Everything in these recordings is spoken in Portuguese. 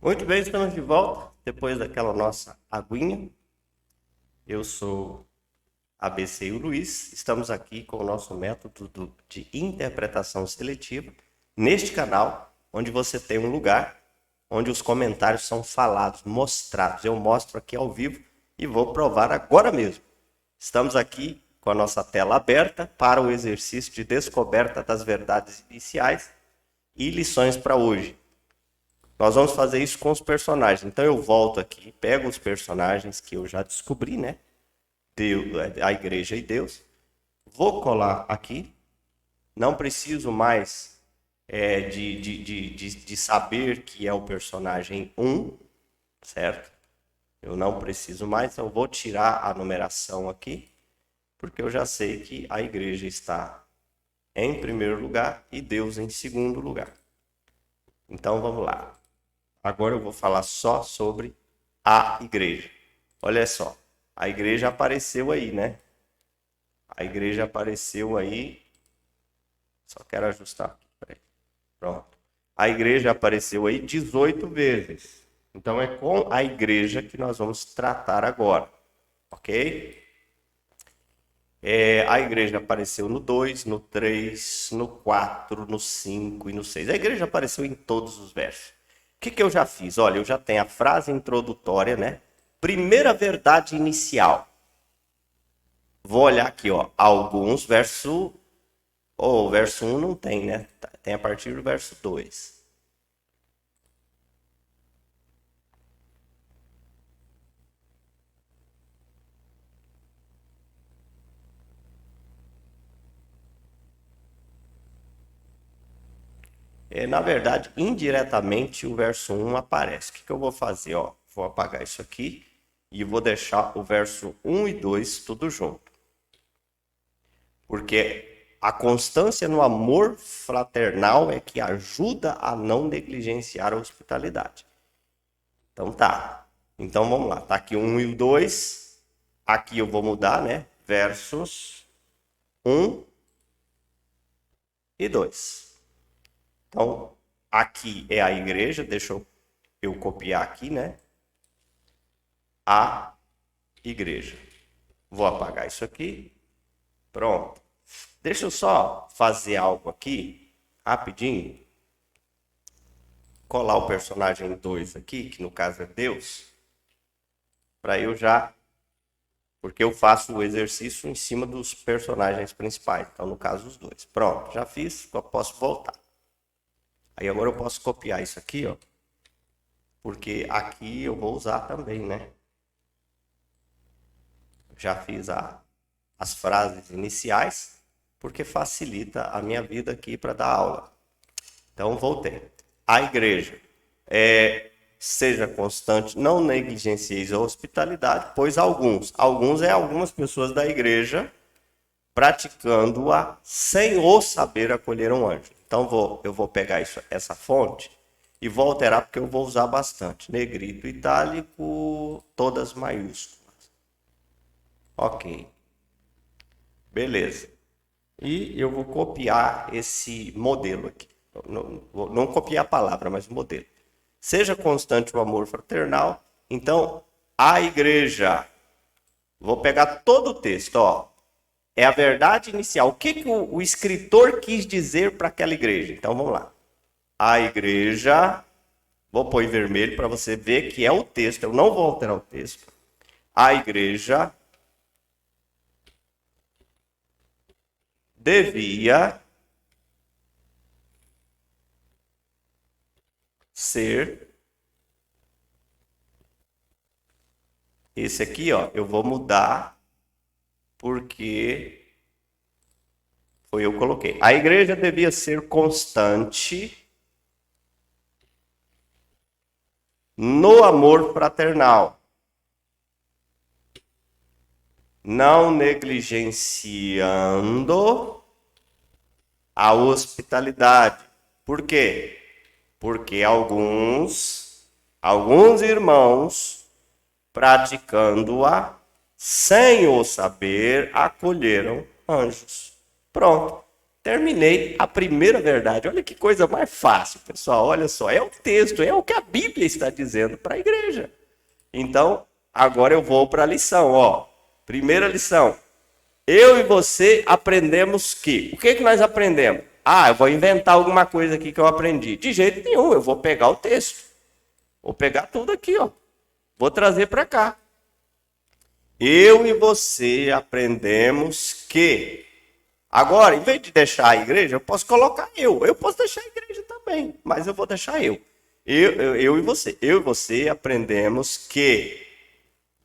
Muito bem, estamos de volta depois daquela nossa aguinha. Eu sou ABC e o Luiz. Estamos aqui com o nosso método de interpretação seletiva neste canal, onde você tem um lugar onde os comentários são falados, mostrados. Eu mostro aqui ao vivo e vou provar agora mesmo. Estamos aqui com a nossa tela aberta para o exercício de descoberta das verdades iniciais e lições para hoje. Nós vamos fazer isso com os personagens. Então eu volto aqui, pego os personagens que eu já descobri, né? Deus, a igreja e Deus. Vou colar aqui. Não preciso mais de saber que é o personagem 1, certo? Eu não preciso mais, então eu vou tirar a numeração aqui, porque eu já sei que a igreja está em primeiro lugar e Deus em segundo lugar. Então vamos lá. Agora eu vou falar só sobre a igreja. Olha só, a igreja apareceu aí, né? A igreja apareceu aí. Só quero ajustar aqui. Peraí. Pronto. A igreja apareceu aí 18 vezes. Então é com a igreja que nós vamos tratar agora. Ok? A igreja apareceu no 2, no 3, no 4, no 5 e no 6. A igreja apareceu em todos os versos. O que eu já fiz? Olha, eu já tenho a frase introdutória, né? Primeira verdade inicial. Vou olhar aqui, ó. Alguns, verso... o verso 1 não tem, né? Tem a partir do verso 2. Na verdade, indiretamente, o verso 1 aparece. O que eu vou fazer? Ó, vou apagar isso aqui e vou deixar o verso 1 e 2 tudo junto. Porque a constância no amor fraternal é que ajuda a não negligenciar a hospitalidade. Então tá. Então vamos lá. Tá aqui 1 e o 2. Aqui eu vou mudar, né? Versos 1 e 2. Então, aqui é a igreja, deixa eu copiar aqui, né? A igreja. Vou apagar isso aqui. Pronto. Deixa eu só fazer algo aqui, rapidinho. Colar o personagem 2 aqui, que no caso é Deus. Para eu já... Porque eu faço o exercício em cima dos personagens principais. Então, no caso, os dois. Pronto, já fiz, eu posso voltar. Aí agora eu posso copiar isso aqui, ó. Porque aqui eu vou usar também, né? Já fiz as frases iniciais, porque facilita a minha vida aqui para dar aula. Então, voltei. A igreja seja constante, não negligencieis a hospitalidade, pois algumas pessoas da igreja praticando-a sem o saber acolher um anjo. Então eu vou pegar essa fonte e vou alterar porque eu vou usar bastante. Negrito, itálico, todas maiúsculas. Ok. Beleza. E eu vou copiar esse modelo aqui. Não copiar a palavra, mas o modelo. Seja constante o amor fraternal. Então, a igreja. Vou pegar todo o texto, ó. É a verdade inicial. O que o escritor quis dizer para aquela igreja? Então, vamos lá. A igreja... Vou pôr em vermelho para você ver que é o texto. Eu não vou alterar o texto. A igreja devia ser... Esse aqui, ó, eu vou mudar porque foi eu que coloquei. A igreja devia ser constante no amor fraternal, não negligenciando a hospitalidade. Por quê? Porque alguns irmãos, praticando-a sem o saber, acolheram anjos. Pronto. terminei a primeira verdade. Olha que coisa mais fácil, pessoal. Olha só, é o texto, é o que a Bíblia está dizendo para a igreja. Então, agora eu vou para a lição, ó. Primeira lição. Eu e você aprendemos que... O que nós aprendemos? Ah, eu vou inventar alguma coisa aqui que eu aprendi. De jeito nenhum, eu vou pegar o texto. Vou pegar tudo aqui, ó. Vou trazer para cá. Eu e você aprendemos que... Agora, em vez de deixar a igreja, eu posso colocar eu. Eu posso deixar a igreja também, mas eu vou deixar eu. Eu e você. Eu e você aprendemos que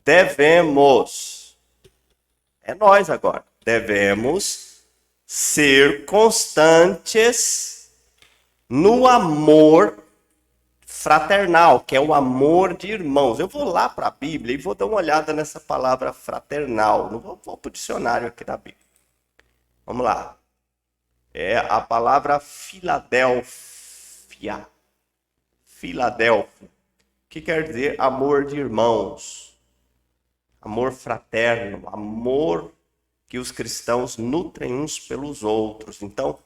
devemos... É nós agora. Devemos ser constantes no amor fraternal, que é o amor de irmãos. Eu vou lá para a Bíblia e vou dar uma olhada nessa palavra fraternal. Não vou para o dicionário aqui da Bíblia. Vamos lá. É a palavra Filadélfia. Filadélfia. Que quer dizer amor de irmãos. Amor fraterno. Amor que os cristãos nutrem uns pelos outros. Então,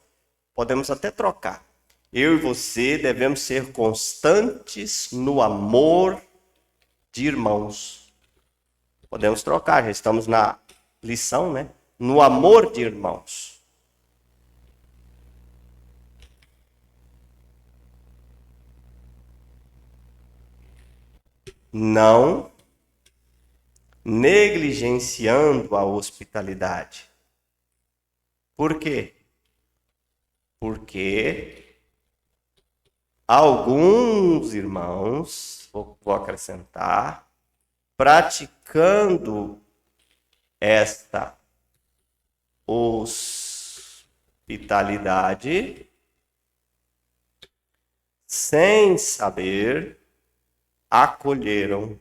podemos até trocar. Eu e você devemos ser constantes no amor de irmãos. Podemos trocar, já estamos na lição, né? No amor de irmãos. Não negligenciando a hospitalidade. Por quê? Porque alguns irmãos, vou acrescentar, praticando esta hospitalidade, sem saber, acolheram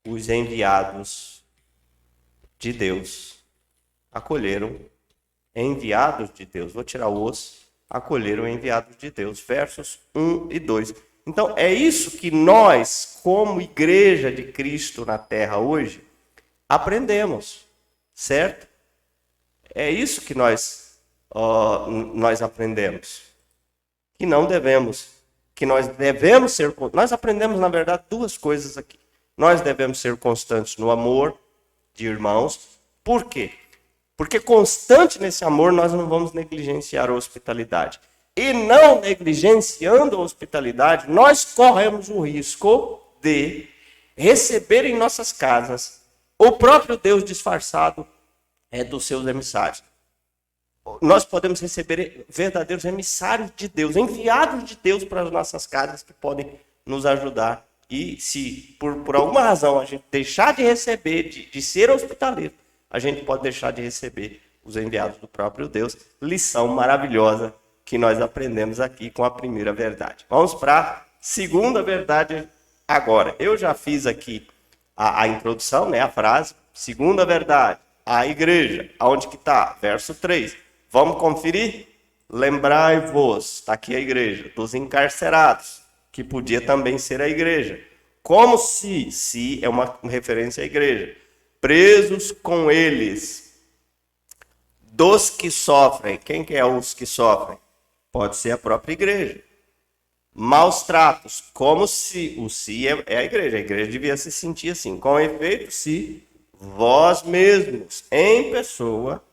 os enviados de Deus. Acolheram enviados de Deus. Vou tirar o os. Acolheram enviados de Deus. Versos 1 e 2. Então, é isso que nós, como igreja de Cristo na terra hoje, aprendemos. Certo? É isso que nós aprendemos. Que não devemos. Que nós devemos ser... Nós aprendemos, na verdade, duas coisas aqui. Nós devemos ser constantes no amor de irmãos. Por quê? Porque constante nesse amor, nós não vamos negligenciar a hospitalidade. E não negligenciando a hospitalidade, nós corremos o risco de receber em nossas casas o próprio Deus disfarçado dos seus emissários. Nós podemos receber verdadeiros emissários de Deus, enviados de Deus para as nossas casas que podem nos ajudar. E se por alguma razão a gente deixar de receber, de ser hospitaleiro, a gente pode deixar de receber os enviados do próprio Deus. Lição maravilhosa que nós aprendemos aqui com a primeira verdade. Vamos para a segunda verdade agora. Eu já fiz aqui a introdução, né, a frase. Segunda verdade, a igreja. Aonde que está? Verso 3. Vamos conferir? Lembrai-vos, está aqui a igreja, dos encarcerados, que podia também ser a igreja. Como se é uma referência à igreja. Presos com eles, dos que sofrem. Quem que é os que sofrem? Pode ser a própria igreja. Maus tratos, como se, o se é a igreja devia se sentir assim. Com efeito, se vós mesmos, em pessoa,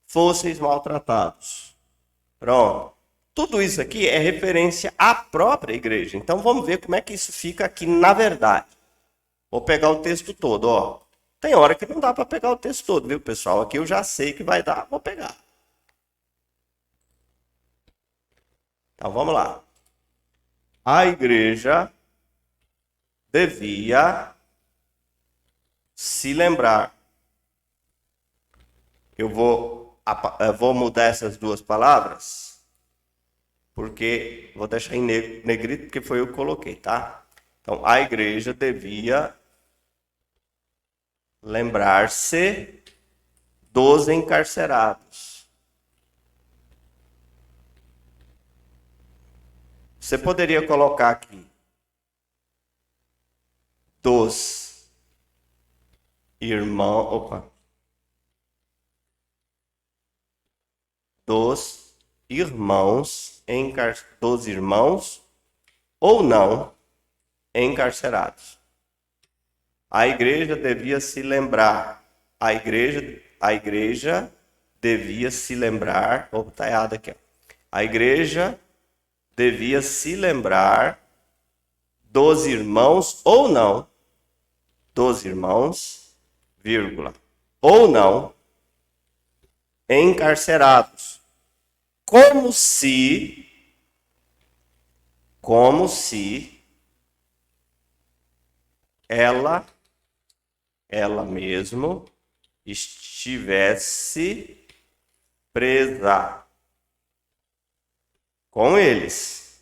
fosseis maltratados. Pronto. Tudo isso aqui é referência à própria igreja. Então vamos ver como é que isso fica aqui na verdade. Vou pegar o texto todo, ó. Tem hora que não dá para pegar o texto todo, viu, pessoal? Aqui eu já sei que vai dar, vou pegar. Então vamos lá. A igreja devia se lembrar. Eu vou mudar essas duas palavras, porque vou deixar em negrito, porque foi eu que coloquei, tá? Então, a igreja devia lembrar-se dos encarcerados. Você poderia colocar aqui dos irmãos. Opa. dos irmãos ou não encarcerados. A igreja devia se lembrar. A igreja devia se lembrar. Opa, tá errado aqui. Ó. A igreja devia se lembrar dos irmãos ou não, dos irmãos, vírgula, ou não, encarcerados, como se ela mesma estivesse presa com eles.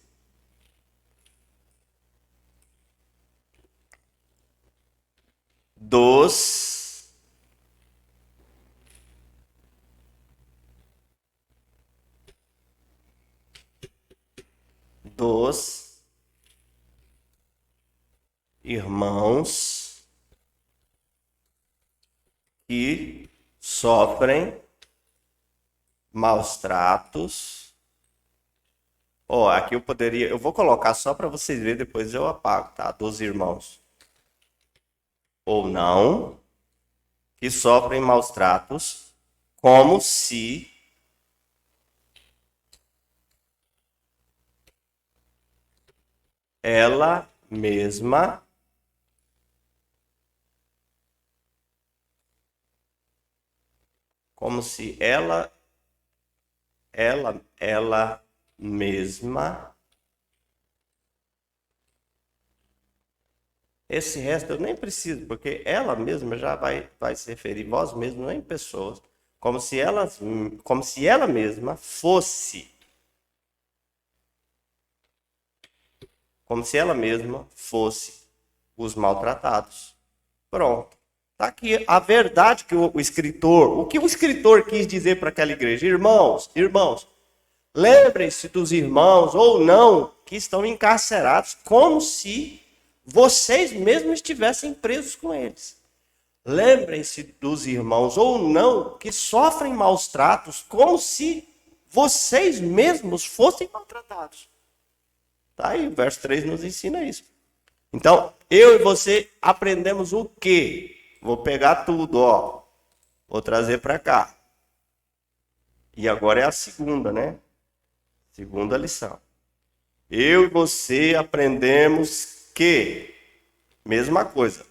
Dos irmãos que sofrem maus tratos. Ó, aqui eu vou colocar só para vocês verem, depois eu apago, tá? Dos irmãos ou não, que sofrem maus tratos, como se ela mesma mesma. Esse resto eu nem preciso, porque ela mesma já vai se referir, vós mesmos, não em pessoas, como se ela mesma fosse. Como se ela mesma fosse os maltratados. Pronto. Está aqui a verdade que o que o escritor quis dizer para aquela igreja. Irmãos, lembrem-se dos irmãos ou não que estão encarcerados, como se vocês mesmos estivessem presos com eles. Lembrem-se dos irmãos ou não que sofrem maus tratos, como se vocês mesmos fossem maltratados. Tá aí, o verso 3 nos ensina isso. Então, eu e você aprendemos o quê? Vou pegar tudo, ó. Vou trazer para cá. E agora é a segunda, né? Segunda lição. Eu e você aprendemos que, mesma coisa,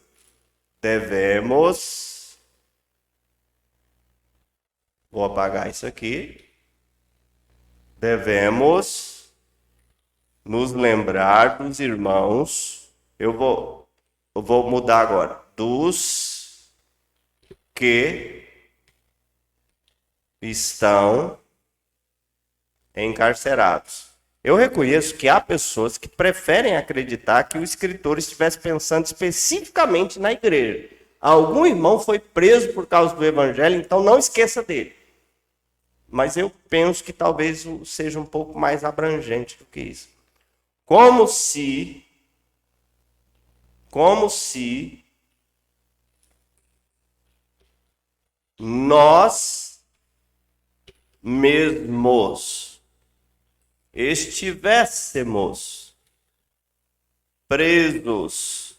devemos... Vou apagar isso aqui. Devemos nos lembrar dos irmãos. Eu vou mudar agora. Dos que estão encarcerados. Eu reconheço que há pessoas que preferem acreditar que o escritor estivesse pensando especificamente na igreja. Algum irmão foi preso por causa do evangelho, então não esqueça dele. Mas eu penso que talvez seja um pouco mais abrangente do que isso. Como se nós mesmos estivéssemos presos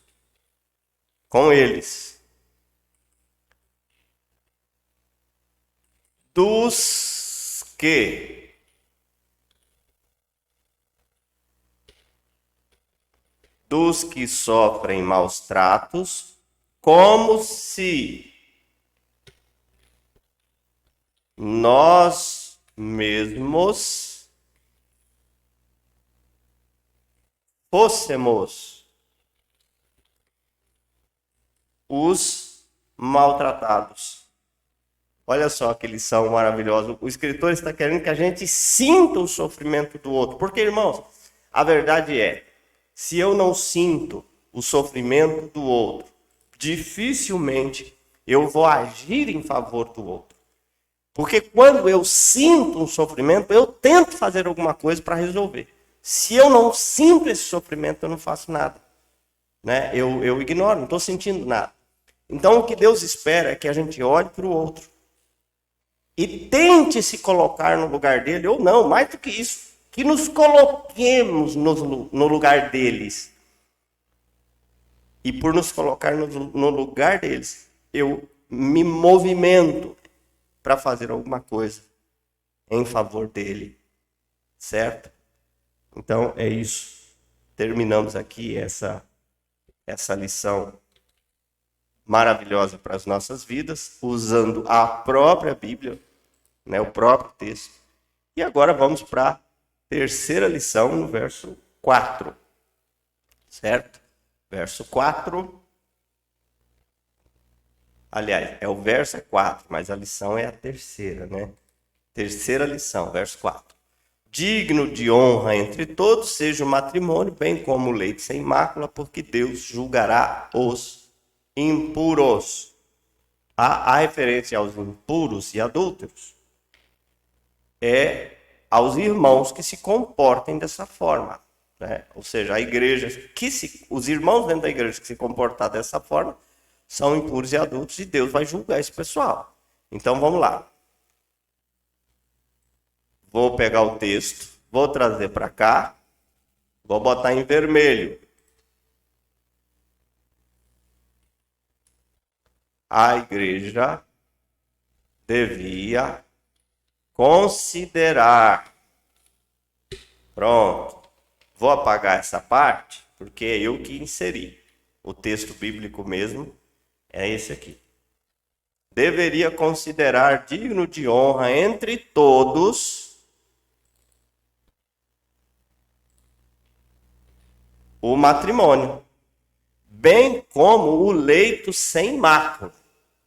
com eles. Dos que sofrem maus tratos, como se nós mesmos fôssemos os maltratados. Olha só que lição maravilhosa. O escritor está querendo que a gente sinta o sofrimento do outro. Porque, irmãos, a verdade é, se eu não sinto o sofrimento do outro, dificilmente eu vou agir em favor do outro. Porque quando eu sinto um sofrimento, eu tento fazer alguma coisa para resolver. Se eu não sinto esse sofrimento, eu não faço nada. Né? Eu ignoro, não estou sentindo nada. Então, o que Deus espera é que a gente olhe para o outro. e tente se colocar no lugar dele, ou não, mais do que isso, que nos coloquemos no lugar deles. E por nos colocar no lugar deles, eu me movimento para fazer alguma coisa em favor dele, certo? Então é isso. Terminamos aqui essa lição maravilhosa para as nossas vidas, usando a própria Bíblia, né, o próprio texto. E agora vamos para a terceira lição, no verso 4. Certo? Verso 4. Aliás, o verso é 4, mas a lição é a terceira, né? Terceira lição, verso 4. Digno de honra entre todos seja o matrimônio, bem como o leite sem mácula, porque Deus julgará os impuros. A referência aos impuros e adúlteros é aos irmãos que se comportem dessa forma, né? Ou seja, a igreja os irmãos dentro da igreja que se comportar dessa forma são impuros e adultos, e Deus vai julgar esse pessoal. Então vamos lá. Vou pegar o texto, vou trazer para cá, vou botar em vermelho. A igreja devia considerar. Pronto. Vou apagar essa parte, porque é eu que inseri. O texto bíblico mesmo é esse aqui. Deveria considerar digno de honra entre todos o matrimônio, bem como o leito sem mácula.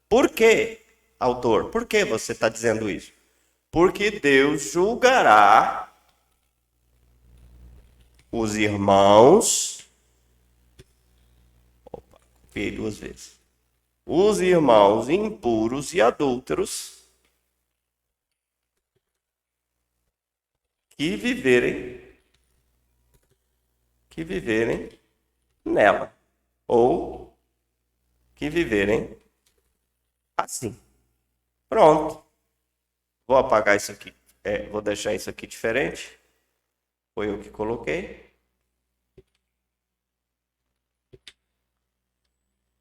Por quê, autor? Por que você está dizendo isso? Porque Deus julgará os irmãos. Opa, copiei 2 vezes. Os irmãos impuros e adúlteros que viverem nela, ou que viverem assim. Pronto. Vou apagar isso aqui. Vou deixar isso aqui diferente. Foi eu que coloquei.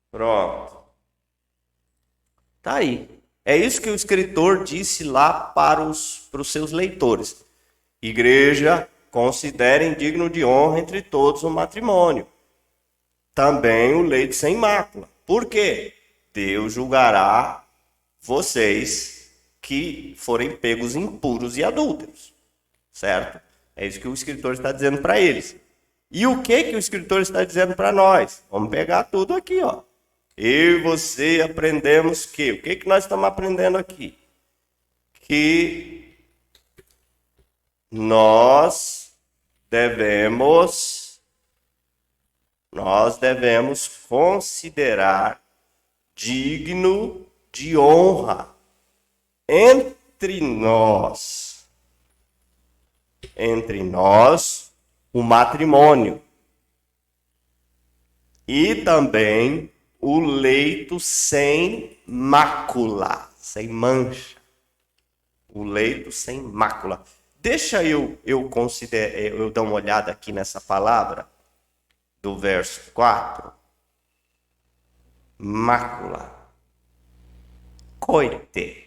Pronto. Tá aí. É isso que o escritor disse lá para os seus leitores. Igreja, considerem digno de honra entre todos o matrimônio. Também o leito sem mácula. Por quê? Deus julgará vocês que forem pegos impuros e adúlteros. Certo? É isso que o escritor está dizendo para eles. E o que o escritor está dizendo para nós? Vamos pegar tudo aqui, ó. Eu e você aprendemos que... O que nós estamos aprendendo aqui? Que nós devemos considerar digno de honra entre nós, o matrimônio e também o leito sem mácula, sem mancha, o leito sem mácula. Deixa eu dar uma olhada aqui nessa palavra do verso 4. Mácula. Coite.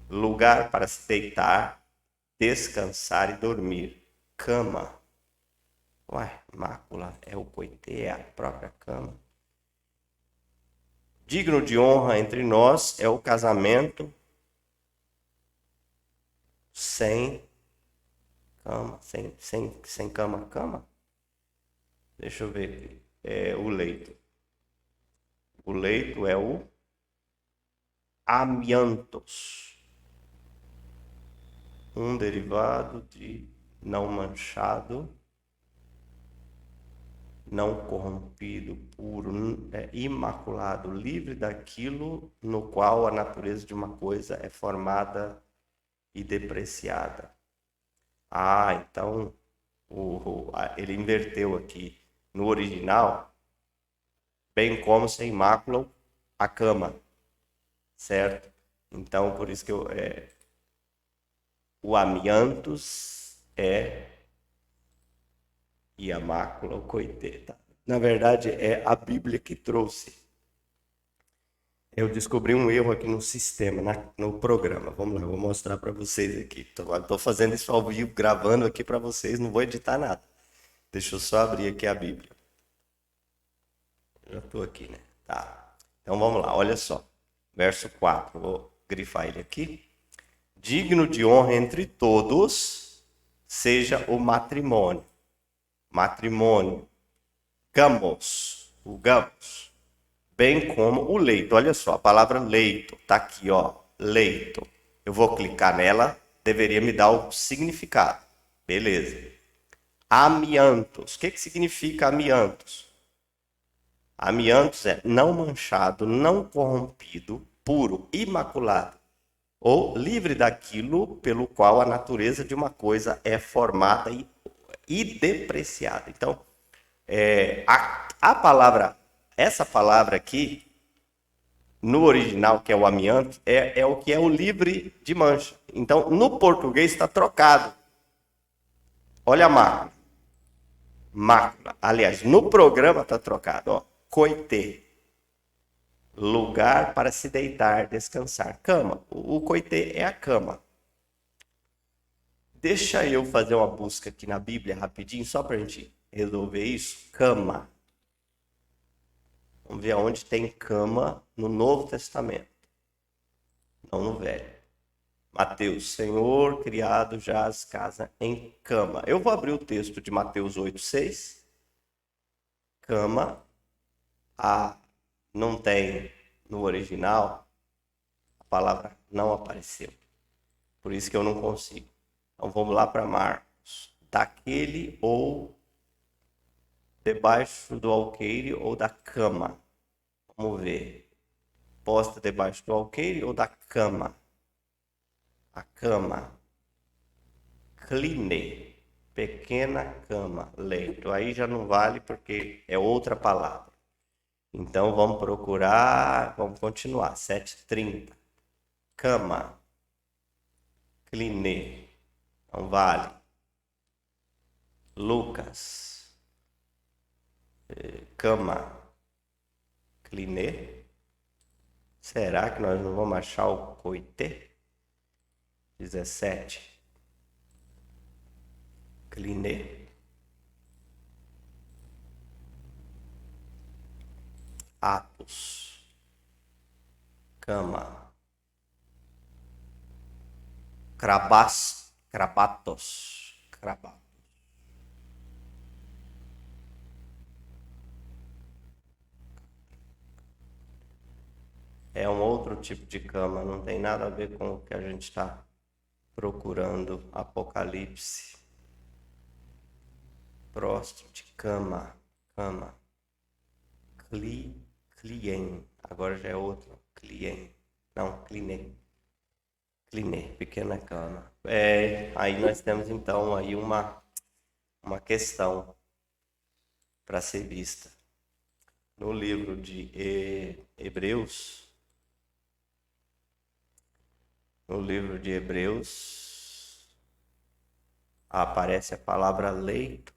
Lugar para se deitar, descansar e dormir. Cama. Ué, mácula é o coite, é a própria cama. Digno de honra entre nós é o casamento sem cama. Sem cama? Deixa eu ver. O leito. O leito é o amiantos. Um derivado de não manchado, não corrompido, puro, imaculado, livre daquilo no qual a natureza de uma coisa é formada e depreciada. Então ele inverteu aqui. No original, bem como sem mácula, a cama, certo? Então, por isso que o amiantos e a mácula, o coitê, tá? Na verdade, é a Bíblia que trouxe. Eu descobri um erro aqui no sistema, no programa. Vamos lá, vou mostrar para vocês aqui. Estou fazendo isso ao vivo, gravando aqui para vocês, não vou editar nada. Deixa eu só abrir aqui a Bíblia. Já estou aqui, né? Tá. Então vamos lá, olha só. Verso 4, vou grifar ele aqui. Digno de honra entre todos seja o matrimônio. Matrimônio. Gamos. O gamos. Bem como o leito. Olha só, a palavra leito tá aqui, ó. Leito. Eu vou clicar nela, deveria me dar o significado. Beleza. Amiantos. O que significa amiantos? Amiantos é não manchado, não corrompido, puro, imaculado, ou livre daquilo pelo qual a natureza de uma coisa é formada e depreciada. Então, a palavra, essa palavra aqui, no original, que é o amianto, é o que é o livre de mancha. Então, no português está trocado. Olha a mácula. Mácula. Aliás, no programa está trocado. Ó. Coitê. Lugar para se deitar, descansar. Cama. O coitê é a cama. Deixa eu fazer uma busca aqui na Bíblia rapidinho, só para a gente resolver isso. Cama. Vamos ver aonde tem cama no Novo Testamento. Não no Velho. Mateus, Senhor, criado jaz casa em cama. Eu vou abrir o texto de Mateus 8:6. Cama. Não tem no original, a palavra não apareceu. Por isso que eu não consigo. Então vamos lá para Marcos. Daquele ou debaixo do alqueire ou da cama. Vamos ver. Posta debaixo do alqueire ou da cama? A cama. Cline. Pequena cama. Leito. Aí já não vale porque é outra palavra. Então vamos procurar. Vamos continuar. 7:30. Cama. Cline. Não vale. Lucas. Cama. Cline. Será que nós não vamos achar o coitê? 17. Cline. Atos. Cama. Crabatos. É um outro tipo de cama, não tem nada a ver com o que a gente está procurando. Apocalipse. Próstite, cama. Clien. Agora já é outro. Clien. Não, cline. Pequena cama. Aí nós temos então aí uma questão para ser vista. No livro de Hebreus, aparece a palavra leito,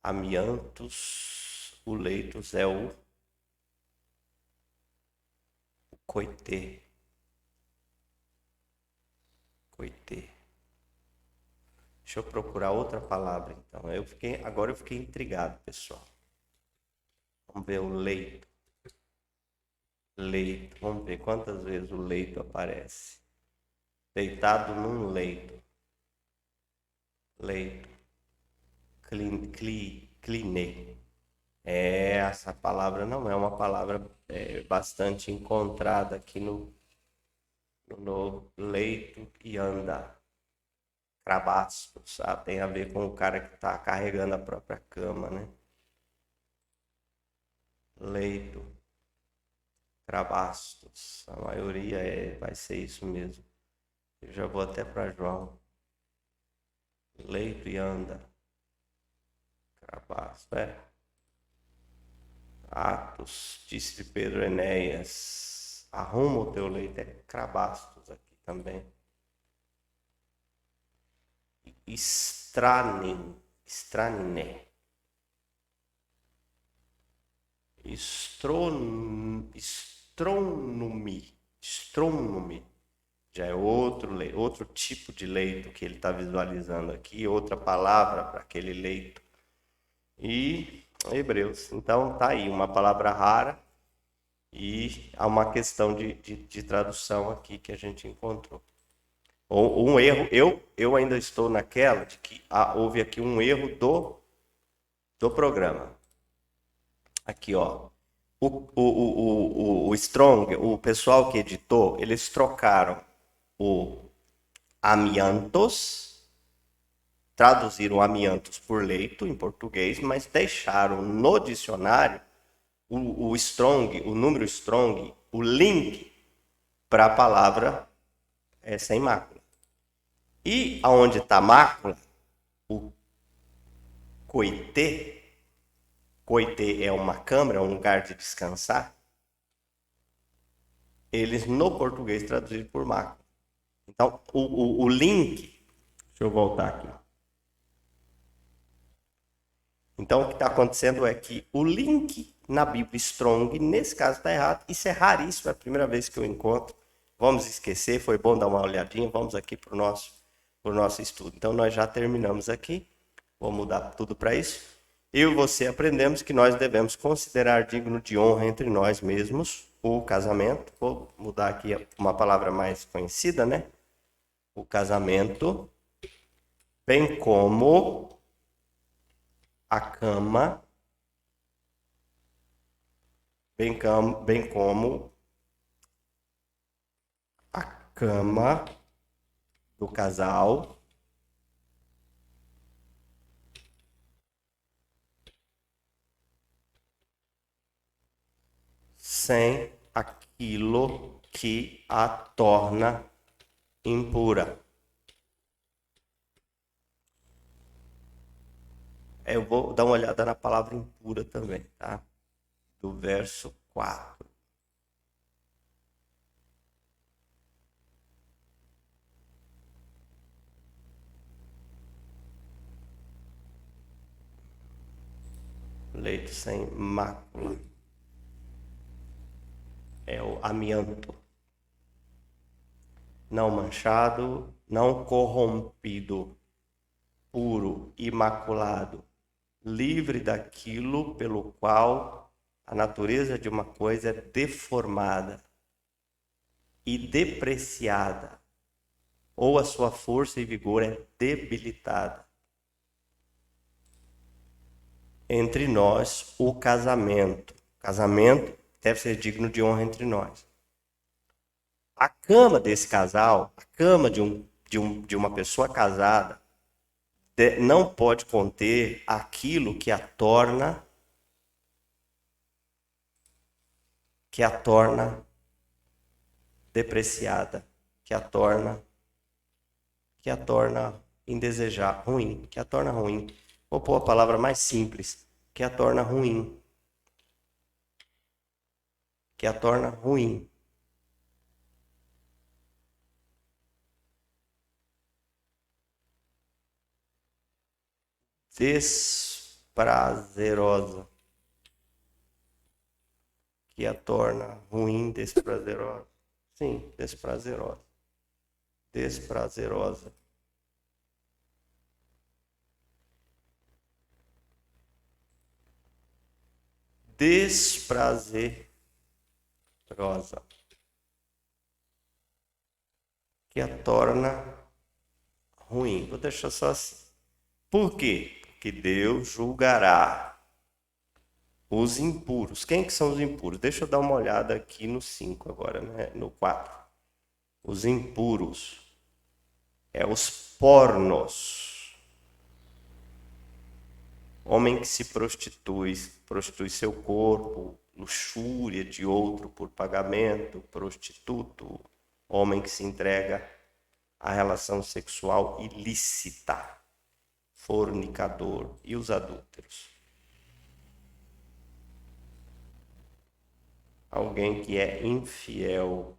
amiantos, o leitos é o coitê. Deixa eu procurar outra palavra então. Agora eu fiquei intrigado, pessoal. Vamos ver o leito. Leito. Vamos ver quantas vezes o leito aparece. Deitado num leito. Leito. Cline. Essa palavra não é uma palavra bastante encontrada aqui no leito e anda. Crabastos, sabe? Tem a ver com o cara que está carregando a própria cama, né? Leito. Crabastos. A maioria vai ser isso mesmo. Eu já vou até para João. Leito e anda. Crabastos, Atos, disse Pedro Enéas. Arruma o teu leito. É crabastos aqui também. Estranine. Stronome. Já é outro tipo de leito que ele está visualizando aqui, outra palavra para aquele leito. E Hebreus. Então tá aí, uma palavra rara e há uma questão de tradução aqui que a gente encontrou. Um erro, eu ainda estou naquela de que houve aqui um erro do programa. Aqui, ó. O Strong, o pessoal que editou, eles trocaram o amiantos, traduziram amiantos por leito em português, mas deixaram no dicionário o Strong, o número Strong, o link para a palavra sem mácula. E aonde está mácula, o coité é uma câmara, um lugar de descansar, eles no português traduziram por mácula. Então, o link, deixa eu voltar aqui. Então, o que está acontecendo é que o link na Bíblia Strong, nesse caso está errado. Isso é raríssimo, é a primeira vez que eu encontro. Vamos esquecer, foi bom dar uma olhadinha, vamos aqui para o nosso estudo. Então, nós já terminamos aqui, vou mudar tudo para isso. Eu e você aprendemos que nós devemos considerar digno de honra entre nós mesmos o casamento. Vou mudar aqui uma palavra mais conhecida, né? O casamento, bem como a cama, bem como a cama do casal sem aquilo que a torna impura. Eu vou dar uma olhada na palavra impura também, tá? Do verso 4. Leito sem mácula. É o amianto. Não manchado, não corrompido, puro, imaculado, livre daquilo pelo qual a natureza de uma coisa é deformada e depreciada, ou a sua força e vigor é debilitada. Entre nós, o casamento. Casamento deve ser digno de honra entre nós. A cama desse casal, a cama de uma pessoa casada, não pode conter aquilo que a torna depreciada, que a torna indesejável, ruim, que a torna ruim. Vou pôr a palavra mais simples, que a torna ruim. Que a torna ruim. Desprazerosa. Que a torna ruim, desprazerosa. Sim, desprazerosa. Desprazerosa. Desprazerosa. Que a torna ruim. Vou deixar só assim. Por quê? Porque Deus julgará os impuros. Quem que são os impuros? Deixa eu dar uma olhada aqui no 5 agora, né? No 4. Os impuros. Os pornos. Homem que se prostitui seu corpo, luxúria de outro por pagamento, prostituto, homem que se entrega à relação sexual ilícita, fornicador e os adúlteros. alguém que é infiel,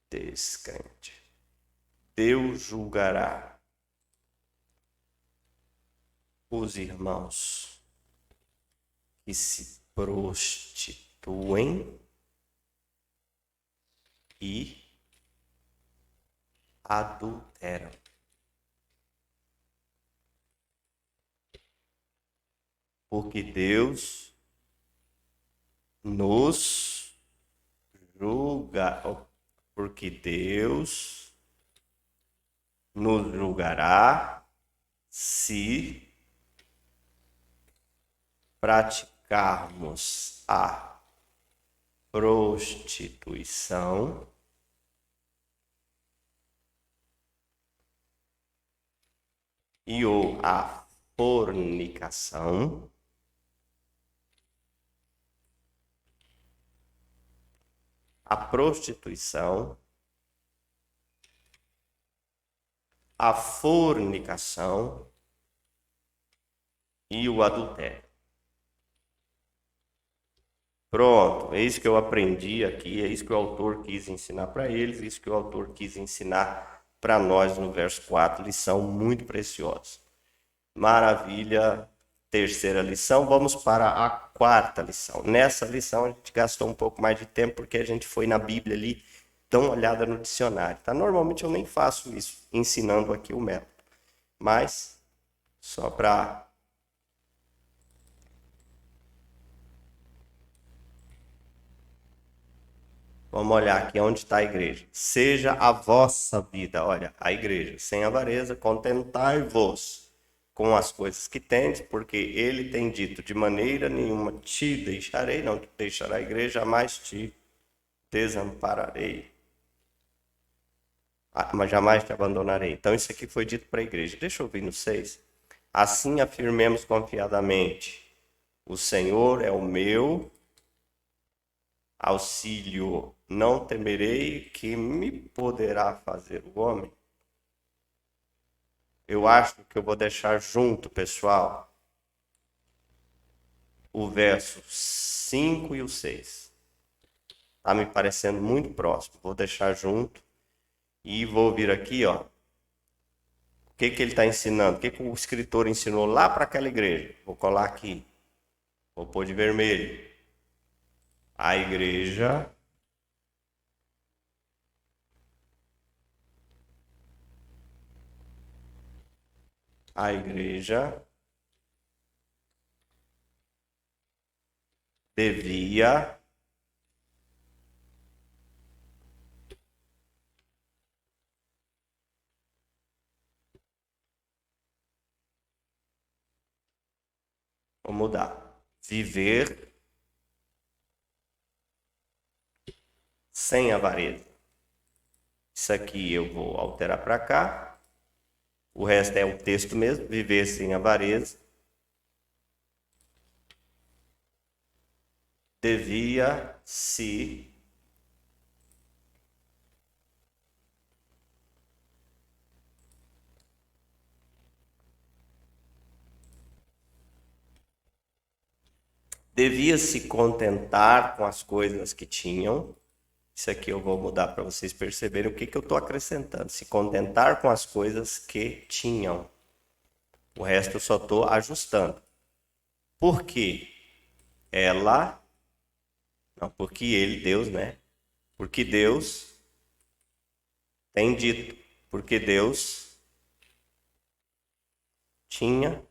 descrente. Deus julgará os irmãos que se prostituem e adulteram. Porque Deus nos julga, porque Deus nos julgará se praticarmos a prostituição e ou a fornicação, a prostituição, a fornicação e o adultério. Pronto, é isso que eu aprendi aqui, é isso que o autor quis ensinar para eles, é isso que o autor quis ensinar para nós no verso 4, lição muito preciosa. Maravilha, terceira lição, vamos para a quarta lição. Nessa lição a gente gastou um pouco mais de tempo porque a gente foi na Bíblia ali, dá uma olhada no dicionário, tá? Normalmente eu nem faço isso, ensinando aqui o método, mas só para... Vamos olhar aqui onde está a igreja. Seja a vossa vida, olha, a igreja, sem avareza, contentai-vos com as coisas que tendes, porque ele tem dito, de maneira nenhuma te deixarei, não te deixará a igreja, jamais te desampararei, mas jamais te abandonarei. Então isso aqui foi dito para a igreja. Deixa eu vir no 6. Assim afirmemos confiadamente, o Senhor é o meu auxílio, não temerei que me poderá fazer o homem. Eu acho que eu vou deixar junto, pessoal, o verso 5 e o 6. Tá me parecendo muito próximo. Vou deixar junto e vou vir aqui, ó. O que que ele está ensinando? O que que o escritor ensinou lá para aquela igreja? Vou colar aqui. Vou pôr de vermelho. A igreja devia vou mudar. Viver sem avareza. Isso aqui eu vou alterar para cá. O resto é o texto mesmo. Viver sem avareza. Devia-se contentar com as coisas que tinham. Isso aqui eu vou mudar para vocês perceberem o que eu estou acrescentando. Se contentar com as coisas que tinham. O resto eu só estou ajustando. Por quê? Ela... Não, porque ele, Deus, né? Porque Deus tem dito. Porque Deus tinha...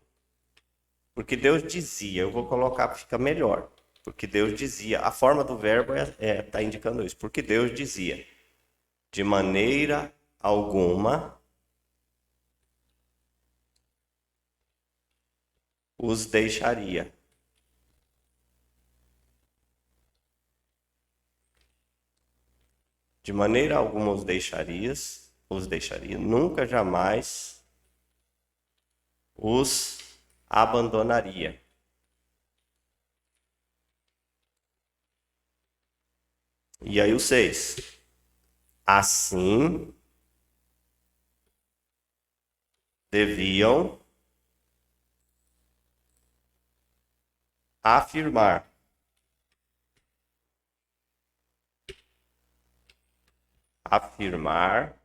Porque Deus dizia. Eu vou colocar para ficar melhor. Porque Deus dizia. A forma do verbo está indicando isso. Porque Deus dizia. De maneira alguma os deixaria. De maneira alguma os deixaria, nunca jamais os abandonaria. E aí o 6. Assim deviam Afirmar. Afirmar.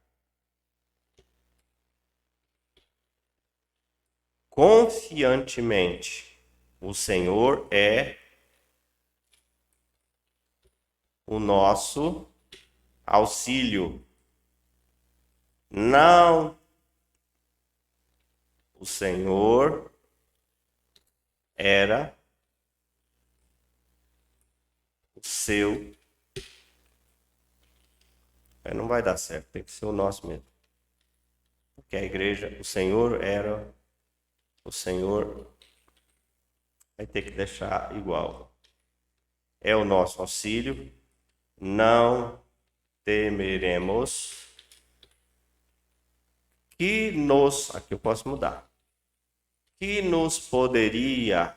Confiantemente. O Senhor é o nosso auxílio. Não. O Senhor era o seu. Não vai dar certo, tem que ser o nosso mesmo. Porque a igreja, o Senhor era, o Senhor vai ter que deixar igual. É o nosso auxílio, não temeremos. Que nos, aqui eu posso mudar, que nos poderia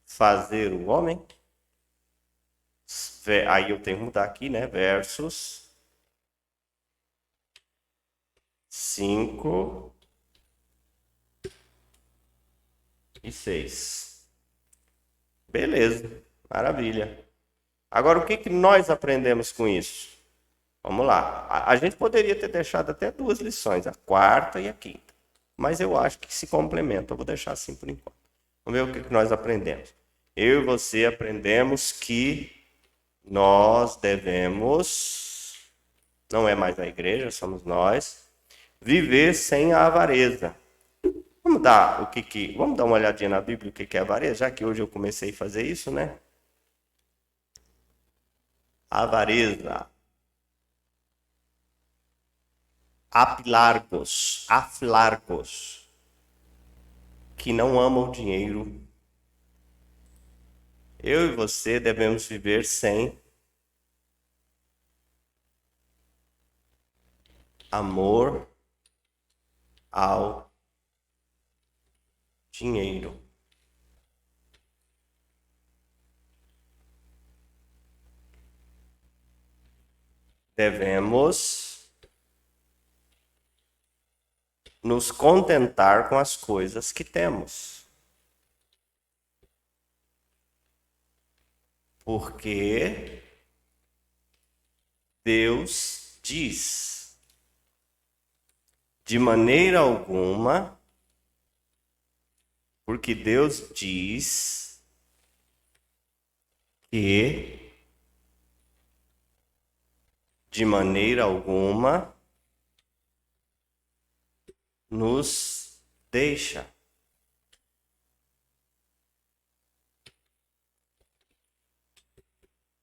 fazer o homem? Aí eu tenho que mudar aqui, né? Versos 5 e 6. Beleza, maravilha. Agora, o que nós aprendemos com isso? Vamos lá. A gente poderia ter deixado até 2 lições, a quarta e a quinta. Mas eu acho que se complementam. Eu vou deixar assim por enquanto. Vamos ver o que nós aprendemos. Eu e você aprendemos que nós devemos, não é mais a igreja, somos nós, viver sem a avareza. Vamos dar uma olhadinha na Bíblia o que é avareza, já que hoje eu comecei a fazer isso, né? Avareza. Afilargos, que não amam o dinheiro. Eu e você devemos viver sem amor ao dinheiro. Devemos nos contentar com as coisas que temos. Porque Deus diz, de maneira alguma, porque Deus diz que, de maneira alguma, nos deixa.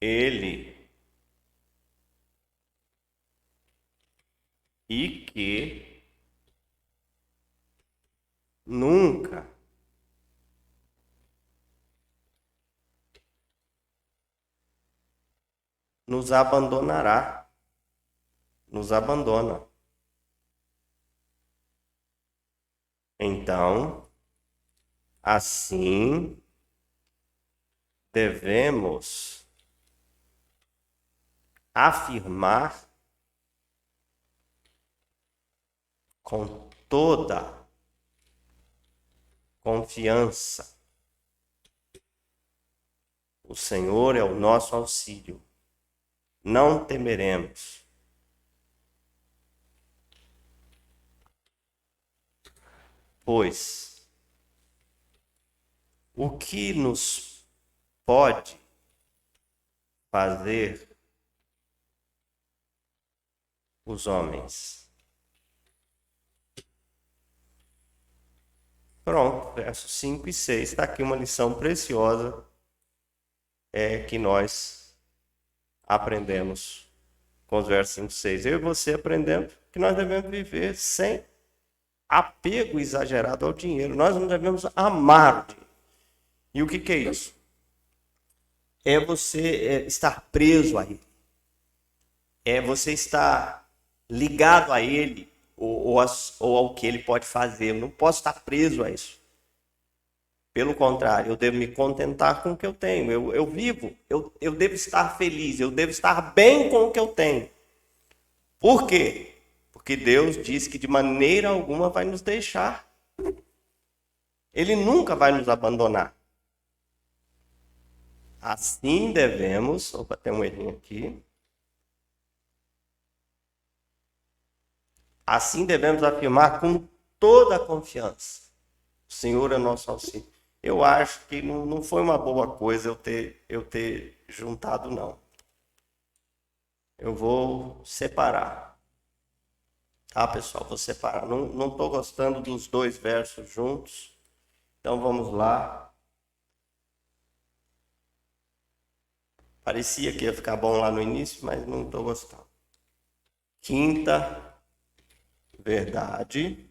Ele e que nunca nos abandonará. Nos abandona. Então, assim, devemos afirmar com toda confiança: o Senhor é o nosso auxílio, não temeremos. Pois o que nos pode fazer os homens? Pronto, versos 5 e 6. Está aqui uma lição preciosa que nós aprendemos com os versos 5 e 6. Eu e você aprendemos que nós devemos viver sem apego exagerado ao dinheiro. Nós não devemos amar o dinheiro. E o que é isso? É você estar preso a ele. É você estar ligado a ele ou ao que ele pode fazer. Eu não posso estar preso a isso. Pelo contrário, eu devo me contentar com o que eu tenho. Eu vivo, eu devo estar feliz, eu devo estar bem com o que eu tenho. Por quê? Porque Deus diz que de maneira alguma vai nos deixar. Ele nunca vai nos abandonar. Assim devemos... Opa, tem um errinho aqui. Assim devemos afirmar com toda a confiança. O Senhor é nosso auxílio. Eu acho que não foi uma boa coisa eu ter juntado, não. Eu vou separar. Tá, pessoal? Vou separar. Não estou gostando dos dois versos juntos. Então vamos lá. Parecia que ia ficar bom lá no início, mas não estou gostando. Quinta verdade.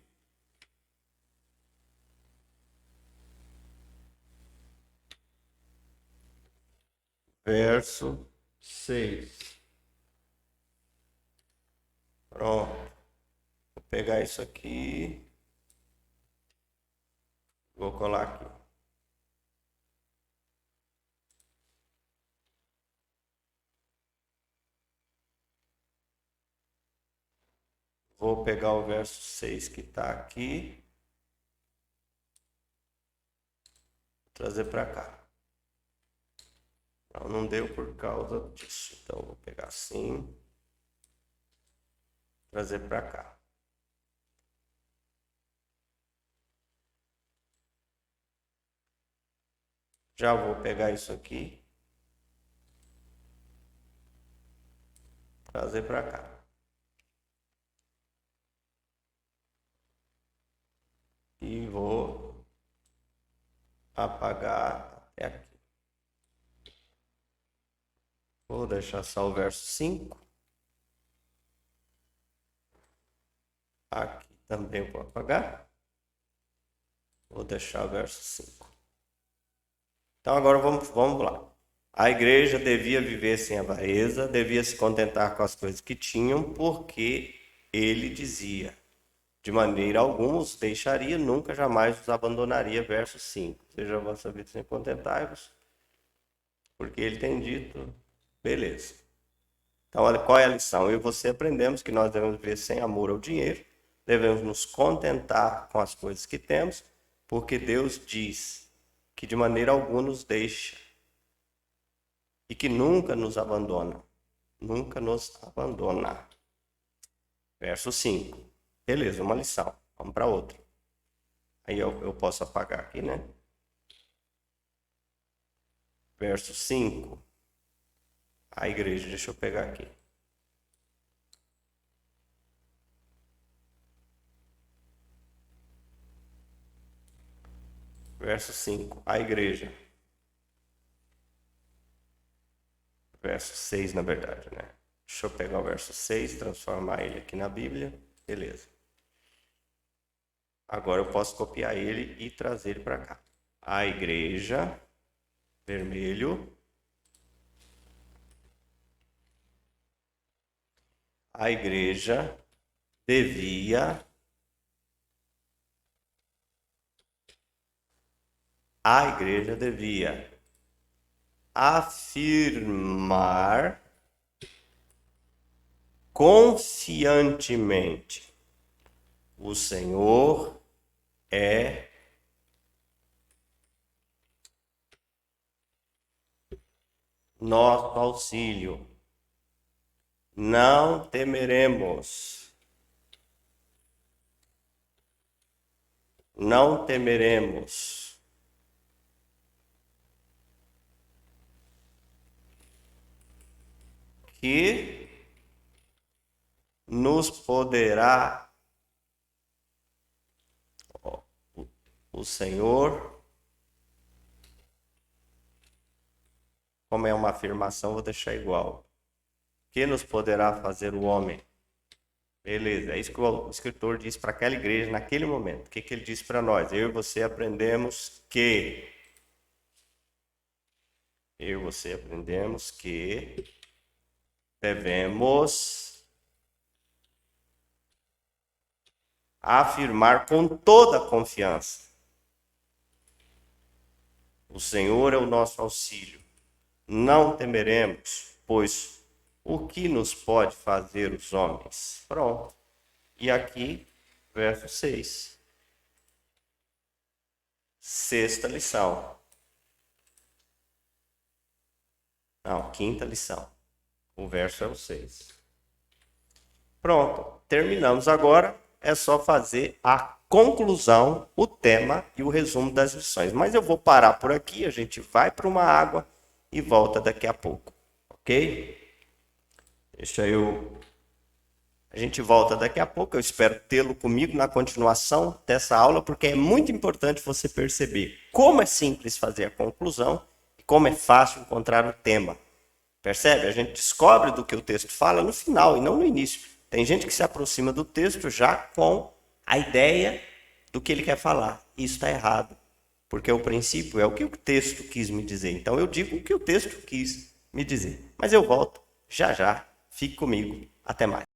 Verso 6. Pronto. Vou pegar isso aqui. Vou colar aqui. Vou pegar o verso 6 que está aqui. Trazer para cá. Não deu por causa disso. Então, vou pegar assim. Trazer para cá. Já vou pegar isso aqui. Trazer para cá. E vou apagar até aqui. Vou deixar só o verso 5. Aqui também vou apagar. Vou deixar o verso 5. Então agora vamos lá. A igreja devia viver sem avareza, devia se contentar com as coisas que tinham, porque ele dizia, de maneira alguma os deixaria, nunca jamais os abandonaria. Verso 5. Seja a vossa vida sem contentar-vos, porque ele tem dito, beleza. Então, olha, qual é a lição? Eu e você aprendemos que nós devemos viver sem amor ao dinheiro, devemos nos contentar com as coisas que temos, porque Deus diz que de maneira alguma nos deixa e que nunca nos abandona. Nunca nos abandona. Verso 5. Beleza, uma lição. Vamos para outra. Aí eu posso apagar aqui, né? Verso 5. A igreja, deixa eu pegar aqui. Verso 5. A igreja. Verso 6, na verdade, né? Deixa eu pegar o verso 6, transformar ele aqui na Bíblia. Beleza. Agora eu posso copiar ele e trazer ele para cá. A igreja, vermelho. A igreja devia afirmar confiantemente: o Senhor é nosso auxílio. Não temeremos. Não temeremos. Que nos poderá o Senhor. Como é uma afirmação, vou deixar igual. Que nos poderá fazer o homem? Beleza, é isso que o escritor disse para aquela igreja naquele momento. O que ele disse para nós? Eu e você aprendemos que devemos afirmar com toda a confiança: o Senhor é o nosso auxílio. Não temeremos, pois o que nos pode fazer os homens? Pronto. E aqui, verso 6. sexta lição. Não, quinta lição. O verso é o 6. Pronto, terminamos agora. É só fazer a conclusão, o tema e o resumo das lições. Mas eu vou parar por aqui, a gente vai para uma água e volta daqui a pouco, ok? A gente volta daqui a pouco, eu espero tê-lo comigo na continuação dessa aula, porque é muito importante você perceber como é simples fazer a conclusão e como é fácil encontrar o tema. Percebe? A gente descobre do que o texto fala no final e não no início. Tem gente que se aproxima do texto já com a ideia do que ele quer falar. Isso está errado, porque o princípio é o que o texto quis me dizer. Então eu digo o que o texto quis me dizer. Mas eu volto já já. Fique comigo. Até mais.